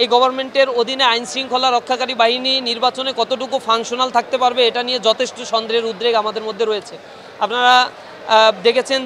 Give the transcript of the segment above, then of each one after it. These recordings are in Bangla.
এই গভর্নমেন্টের অধীনে আইন শৃঙ্খলা রক্ষাকারী বাহিনী নির্বাচনে কতটুকু ফাংশনাল থাকতে পারবে এটা নিয়ে যথেষ্ট সন্দেহের উদ্রেক আমাদের মধ্যে রয়েছে। আপনারা দেখেছেন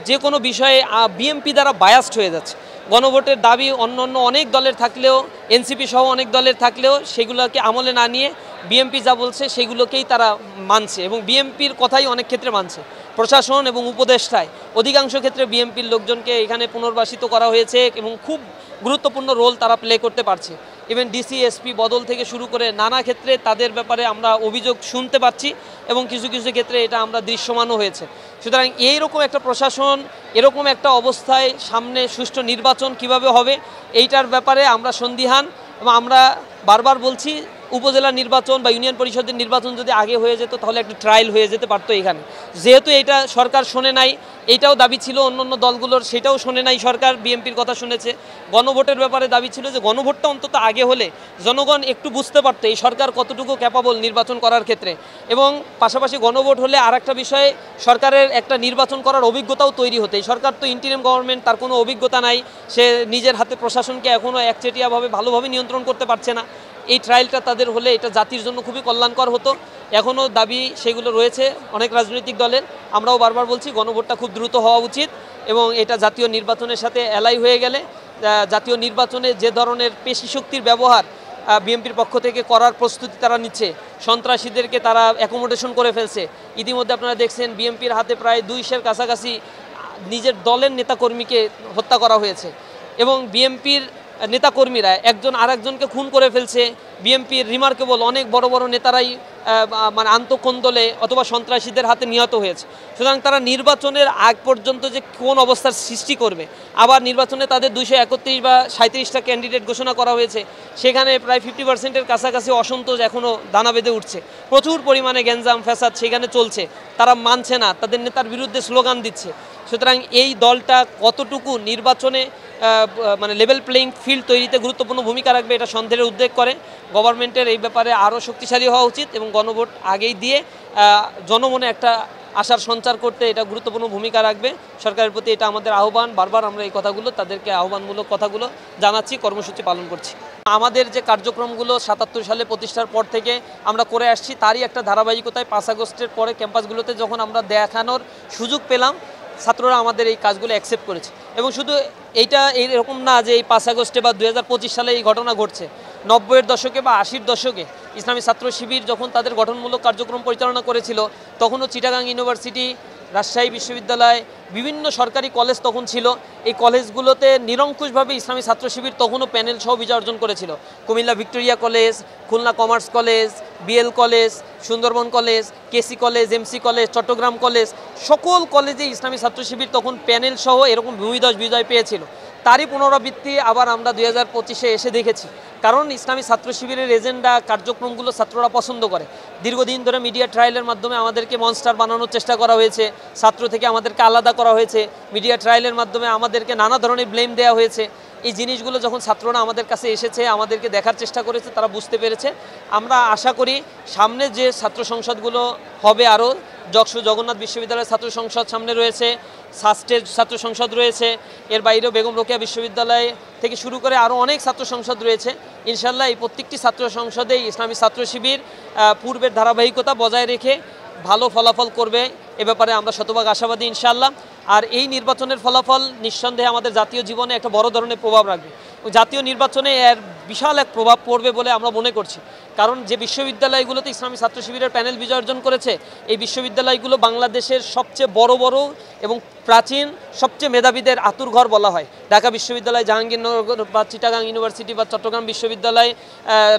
যে কোনো বিষয়ে বিএনপি দ্বারা বায়াসড হয়ে যাচ্ছে। গণভোটের দাবি অন্য অনেক দলের থাকলেও, এনসিপি সহ অনেক দলের থাকলেও সেগুলোকে আমলে না নিয়ে বিএনপি যা বলছে সেগুলোকেই তারা মানছে এবং বিএনপির কথাই অনেক ক্ষেত্রে মানছে। প্রশাসন এবং উপদেষ্টায় অধিকাংশ ক্ষেত্রে বিএনপির লোকজনকে এখানে পুনর্বাসিত করা হয়েছে এবং খুব গুরুত্বপূর্ণ রোল তারা প্লে করতে পারছে। ইভেন ডিসি এসপি বদল থেকে শুরু করে নানা ক্ষেত্রে তাদের ব্যাপারে আমরা অভিযোগ শুনতে পাচ্ছি এবং কিছু কিছু ক্ষেত্রে এটা আমরা দৃশ্যমানও হয়েছে। সুতরাং এইরকম একটা প্রশাসন, এরকম একটা অবস্থায় সামনে সুষ্ঠু নির্বাচন কিভাবে হবে এইটার ব্যাপারে আমরা সন্দিহান এবং আমরা বারবার বলছি উপজেলা নির্বাচন বা ইউনিয়ন পরিষদের নির্বাচন যদি আগে হয়ে যেত তাহলে একটা ট্রায়াল হয়ে যেতে পারতো এখানে। যেহেতু এটা সরকার শোনে নাই, এইটাও দাবি ছিল অন্য দলগুলোর, সেটাও শোনে নাই সরকার, বিএনপির কথা শুনেছে। গণভোটের ব্যাপারে দাবি ছিল যে গণভোটটা অন্তত আগে হলে জনগণ একটু বুঝতে পারতো এই সরকার কতটুকু ক্যাপাবল নির্বাচন করার ক্ষেত্রে। এবং পাশাপাশি গণভোট হলে আর একটা বিষয়ে সরকারের একটা নির্বাচন করার অভিজ্ঞতাও তৈরি হতো। এই সরকার তো ইন্টিরিম গভর্নমেন্ট, তার কোনো অভিজ্ঞতা নাই, সে নিজের হাতে প্রশাসনকে এখনও একচেটিয়াভাবে ভালোভাবে নিয়ন্ত্রণ করতে পারছে না। এই ট্রায়ালটা তাদের হলে এটা জাতির জন্য খুবই কল্যাণকর হতো। এখনও দাবি সেগুলো রয়েছে অনেক রাজনৈতিক দলের। আমরাও বারবার বলছি গণভোটটা খুব দ্রুত হওয়া উচিত এবং এটা জাতীয় নির্বাচনের সাথে অ্যালাই হয়ে গেলে জাতীয় নির্বাচনে যে ধরনের পেশি শক্তির ব্যবহার বিএনপির পক্ষ থেকে করার প্রস্তুতি তারা নিচ্ছে, সন্ত্রাসীদেরকে তারা অ্যাকোমোডেশন করে ফেলছে। ইতিমধ্যে আপনারা দেখছেন বিএনপির হাতে প্রায় 200-এর কাছাকাছি নিজের দলের নেতাকর্মীকে হত্যা করা হয়েছে এবং বিএনপির নেতাকর্মীরা একজন আরেকজনকে খুন করে ফেলছে। বিএনপির রিমার্কেবল অনেক বড় বড় নেতারাই মানে আন্তঃকন্দলে অথবা সন্ত্রাসীদের হাতে নিহত হয়েছে। সুতরাং তারা নির্বাচনের আগ পর্যন্ত যে কোন অবস্থার সৃষ্টি করবে, আবার নির্বাচনে তাদের 231 বা 37টা ক্যান্ডিডেট ঘোষণা করা হয়েছে, সেখানে প্রায় 50%-এর কাছাকাছি অসন্তোষ এখনও দানা বেঁধে উঠছে। প্রচুর পরিমাণে গ্যাঞ্জাম ফ্যাসাদ সেখানে চলছে, তারা মানছে না, তাদের নেতার বিরুদ্ধে স্লোগান দিচ্ছে। সুতরাং এই দলটা কতটুকু নির্বাচনে মানে লেভেল প্লেইং ফিল্ড তৈরিতে গুরুত্বপূর্ণ ভূমিকা রাখবে এটা সন্দেহের উদ্রেক করে। গভর্নমেন্টের এই ব্যাপারে আরও শক্তিশালী হওয়া উচিত এবং গণভোট আগেই দিয়ে জনমনে একটা আশার সঞ্চার করতে এটা গুরুত্বপূর্ণ ভূমিকা রাখবে। সরকারের প্রতি এটা আমাদের আহ্বান। বারবার আমরা এই কথাগুলো তাদেরকে আহ্বানমূলক কথাগুলো জানাচ্ছি, কর্মসূচি পালন করছি। আমাদের যে কার্যক্রমগুলো 77 সালে প্রতিষ্ঠার পর থেকে আমরা করে আসছি তারই একটা ধারাবাহিকতায় 5 আগস্টের পরে ক্যাম্পাসগুলোতে যখন আমরা দেখানোর সুযোগ পেলাম, ছাত্ররা আমাদের এই কাজগুলো অ্যাকসেপ্ট করেছে। এবং শুধু এইটা এরকম না যে এই 5 আগস্টে বা 2025 সালে এই ঘটনা ঘটছে। 90-এর দশকে বা 80-র দশকে ইসলামী ছাত্র শিবির যখন তাদের গঠনমূলক কার্যক্রম পরিচালনা করেছিল তখনও চিটাগাং ইউনিভার্সিটি, রাজশাহী বিশ্ববিদ্যালয়, বিভিন্ন সরকারি কলেজ তখন ছিল। এই কলেজগুলোতে নিরঙ্কুশভাবে ইসলামী ছাত্র শিবির তখনও প্যানেল সহ বিজয় অর্জন করেছিল। Comilla Victoria college, Khulna commerce college, BL college, Sundarban college, KC college, MC college, Chittagong college, সকল কলেজে ইসলামী ছাত্র শিবির তখন প্যানেল সহ এরকম ভূমিধস বিজয় পেয়েছিল। তারই পুনরাবৃত্তি আবার আমরা 2025-এ এসে দেখেছি। কারণ ইসলামী ছাত্র শিবিরের এজেন্ডা কার্যক্রমগুলো ছাত্ররা পছন্দ করে। দীর্ঘদিন ধরে মিডিয়া ট্রায়ালের মাধ্যমে আমাদেরকে মনস্টার বানানোর চেষ্টা করা হয়েছে, ছাত্র থেকে আমাদেরকে আলাদা করা হয়েছে, মিডিয়া ট্রায়ালের মাধ্যমে আমাদেরকে নানা ধরনের ব্লেম দেওয়া হয়েছে। এই জিনিসগুলো যখন ছাত্ররা আমাদের কাছে এসেছে, আমাদেরকে দেখার চেষ্টা করেছে, তারা বুঝতে পেরেছে। আমরা আশা করি সামনে যে ছাত্র সংসদগুলো হবে, আরও যশোর জগন্নাথ বিশ্ববিদ্যালয়ের ছাত্র সংসদ সামনে রয়েছে, সাস্টের ছাত্র সংসদ রয়েছে, এর বাইরেও বেগম রোকেয়া বিশ্ববিদ্যালয় থেকে শুরু করে আরও অনেক ছাত্র সংসদ রয়েছে। ইনশাল্লাহ এই প্রত্যেকটি ছাত্র সংসদেই ইসলামী ছাত্র শিবির পূর্বের ধারাবাহিকতা বজায় রেখে ভালো ফলাফল করবে, এ ব্যাপারে আমরা শতভাগ আশাবাদী ইনশাল্লাহ। আর এই নির্বাচনের ফলাফল নিঃসন্দেহে আমাদের জাতীয় জীবনে একটা বড় ধরনের প্রভাব রাখবে। জাতীয় নির্বাচনে এর বিশাল এক প্রভাব পড়বে বলে আমরা মনে করছি। কারণ যে বিশ্ববিদ্যালয়গুলোতে ইসলামী ছাত্র শিবিরের প্যানেল বিজয় অর্জন করেছে, এই বিশ্ববিদ্যালয়গুলো বাংলাদেশের সবচেয়ে বড় বড় এবং প্রাচীন স্বচ্ছ্বে মেধাবীদের আতুরঘর বলা হয়। ঢাকা বিশ্ববিদ্যালয়, জাহাঙ্গীরনগর বা চিটাগাং ইউনিভার্সিটি বা চট্টগ্রাম বিশ্ববিদ্যালয়,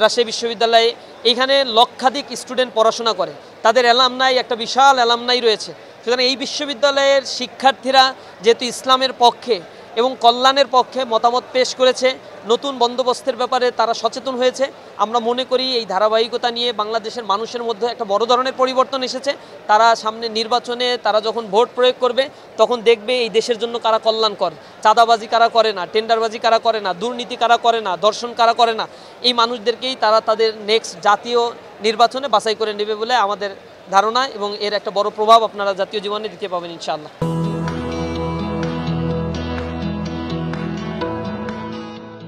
রাজশাহী বিশ্ববিদ্যালয়, এইখানে লক্ষাধিক স্টুডেন্ট পড়াশোনা করে, তাদের অ্যালামনাই একটা বিশাল অ্যালামনাই রয়েছে। সুতরাং এই বিশ্ববিদ্যালয়ের শিক্ষার্থীরা যেহেতু ইসলামের পক্ষে এবং কল্যাণের পক্ষে মতামত পেশ করেছে, নতুন বন্দোবস্তের ব্যাপারে তারা সচেতন হয়েছে, আমরা মনে করি এই ধারাবাহিকতা নিয়ে বাংলাদেশের মানুষের মধ্যে একটা বড় ধরনের পরিবর্তন এসেছে। তারা সামনে নির্বাচনে তারা যখন ভোট প্রয়োগ করবে তখন দেখবে এই দেশের জন্য কারা কল্যাণকর, চাঁদাবাজি কারা করে না, টেন্ডারবাজি কারা করে না, দুর্নীতি কারা করে না, ধর্ষণ কারা করে না, এই মানুষদেরকেই তারা তাদের নেক্সট জাতীয় নির্বাচনে বাছাই করে নেবে বলে আমাদের ধারণা এবং এর একটা বড় প্রভাব আপনারা জাতীয় জীবনে দিতে পাবেন ইনশাআল্লাহ।